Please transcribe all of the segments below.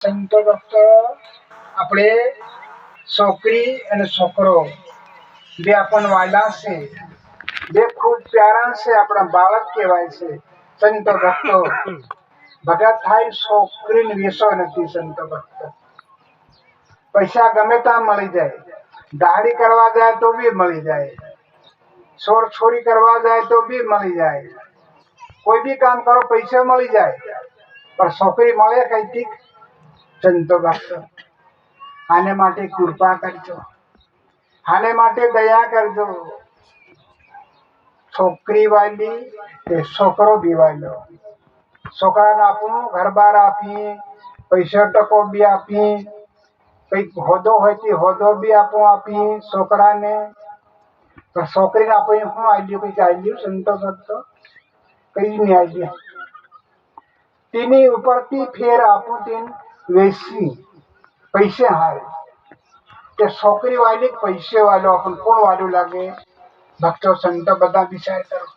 સંતો ભક્તો આપણે છોકરી અને છોકરો બે આપણ વાલા છે, બે ખૂબ પ્યારા છે, આપણા બાળક કહેવાય છે. સંતો ભક્તો ભગત થાય છોકરીને વેસો નથી. સંતો ભક્તો પૈસા ગમે ત્યાં મળી જાય, દાઢી કરવા જાય તો બી મળી જાય, છોર છોરી કરવા જાય તો બી મળી જાય, કોઈ બી કામ કરો પૈસા મળી જાય, પણ છોકરી મળે કઈથી? સંતો ભક્તો આને માટે કૃપા કરજો, આને માટે દયા કરજો. છોકરી વાલી કે છોકરો બી વાલો, છોકરાને આપણું ઘર બાર આપીએ, પૈસા ટકો બી આપીએ, કઈક હોદો હોય તે હોદો બી આપીએ છોકરાને. તો છોકરીને આપણે શું આલ્યું? કઈક આલ્યું? સંતો ભક્તો કઈ નહીં આલ્યું. તેની ઉપરથી ફેર આપું તેને વેચી પૈસે હારે કે છોકરી વાલી પૈસે વાલો આપણને કોણ વાલું લાગે? ભક્તો સંતો બધા વિચાર કરો.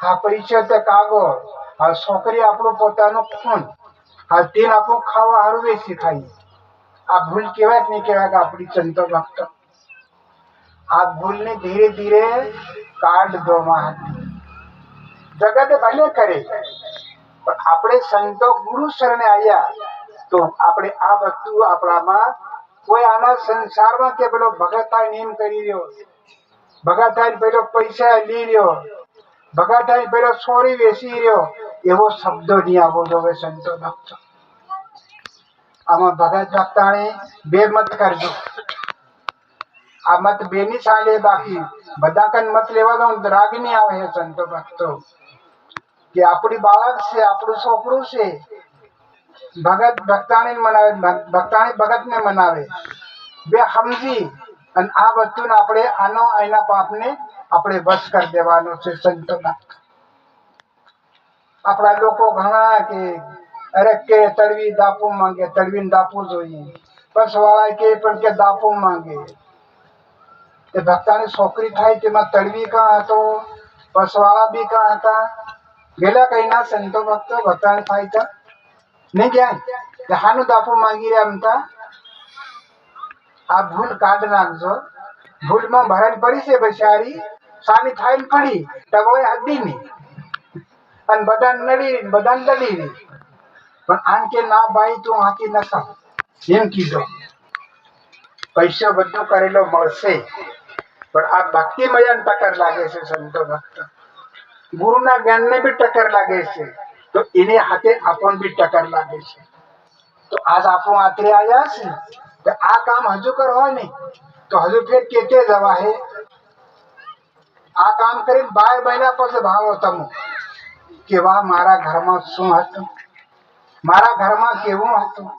હા પૈસે તો કાગો, હા છોકરી આપણું પોતાનું ખૂન, હા તેન આપણું ખાવા હારું વેચી ખાઈએ. આ ભૂલ કેવાય કે નહીં કેવાય? આપણી સંતો ભક્તો આ ભૂલને ધીરે ધીરે કાઢ દો. જગત ભલે કરે, પણ આપણે સંતો ગુરુ શરણે આવ્યા તો આપણે આ વસ્તુ આપણામાં કોઈ આના સંસારમાં કે પેલો ભગત થાય એમ કરી રહ્યો, ભગત થાય પેલો પૈસા લઈ રહ્યો, ભગત થાય પેલો સોરી વેચી રહ્યો, એવો શબ્દો નહીં આવવો જોઈએ. સંતો ભક્તો આમાં ભગત ભક્તાણી બે મત કરજો. આ મત બે ની ચાલે, બાકી બધા કન મત લેવા દો રાગ નહીં આવે. સંતો ભક્તો કે આપણી બાળક છે, આપણું છોકરું છે, ભગત ભક્તાણી મનાવે, ભક્તાણી ભગત ને મનાવે, બે સમજી અને આ વસ્તુને આપણે આનો એના પાપને આપણે વશ કરી દેવાનો છે. સંતો ભક્તો આપણા લોકો ઘણા કે અરે કે તળવી દાપુ માંગે, તળવીને દાપવું જોઈએ, બસ વાળા કે પણ કે દાપુ માંગે. એ ભક્તાની છોકરી થાય તેમાં તળવી કાં હતો, પસવાળા બી કાં હતા? ગેલા કઈ ના સંતો ભક્તો ભક્તાણી થાય તા નહીં ગયા, હાનું દાપુ માંગી રહ્યા એમતા. આ ભૂલ કાઢ નાખજો. ભૂલમાં ભરાઈ પડી છે બચારી, સાની થાય પડી ટગોય હદી નહીં, અને બધા નડી બધા લડી રહી, પણ આન કે ના ભાઈ તું હાકી નખા એમ કીધો. પૈસો બધું કરેલો મળશે, પણ આ ભક્તિ મયાને ટક્કર લાગે છે. સંતો ભક્ત ગુરુના જ્ઞાનને બી ટક્કર લાગે છે, તો એને હાથે આપણને બી ટક્કર લાગે છે. તો આજ આપણું આત્રે આવ્યા છે તો આ કામ હજુ કરવા નહીં તો હજુ ફેર કેતે જવા હે. આ કામ કરીને 12 મહિના પછી ભાવો તમે કે વાહ મારા ઘરમાં શું હતું, મારા ઘરમાં કેવું હતું,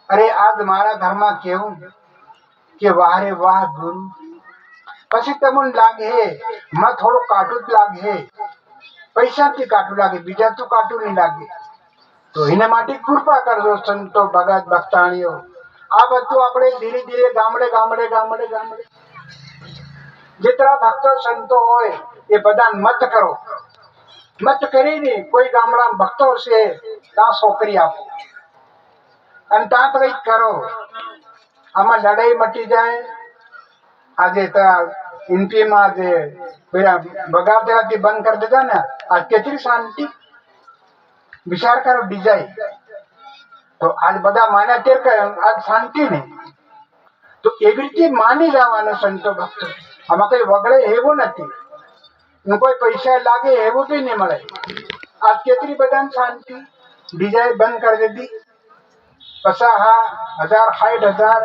અરે આજ મારા ઘરમાં કેવું, કે વાહ રે વાહ ગુરુ. પછી તમને લાગે માં થોડું કાટું જ લાગે, પૈસાથી કાટું લાગે, બીજા તો કાટું નહીં લાગે. તો એના માટે કૃપા કરજો સંતો ભગત ભક્તાણીઓ. આ બધું આપણે ધીરે ધીરે ગામડે ગામડે ગામડે ગામડે જેટલા ભક્તો સંતો હોય એ બધા મત કરો. મત કરીને કોઈ ગામડા ભક્તો છે ત્યાં છોકરી આપો અને ત્યાં કઈક કરો. આમાં લડાઈ મટી જાય. આજે એમપીમાં જે બગાવતી બંધ કરી દીધા ને, આ કેટલી શાંતિ વિચાર કરો. બીજાય તો આજ બધા માન્યા તેર કરે, આજ શાંતિ નહીં. તો એવી રીતે માની જવાનું સંતો ભક્તો. આમાં કઈ વગડે એવું નથી, કોઈ પૈસા લાગે એવું બી નહીં મળે. આજ કેટલી બધા શાંતિ. બીજાએ બંધ કરી દીધી, 50,000 60,000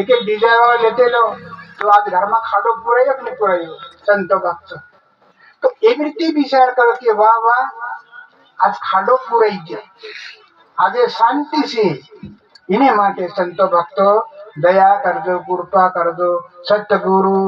એક એક ડીઝાઈ વાળો લેતેલો, તો આજ ઘરમાં ખાડો પુરાયો કે નહીં પુરાયો? સંતો ભક્તો તો એવી રીતે વિચાર કરો કે વાહ વાહ આજ ખાડો પુરાઈ ગયો, આજે શાંતિ છે. એને માટે સંતો ભક્તો દયા કરજો, કૃપા કરજો. સતગુરુ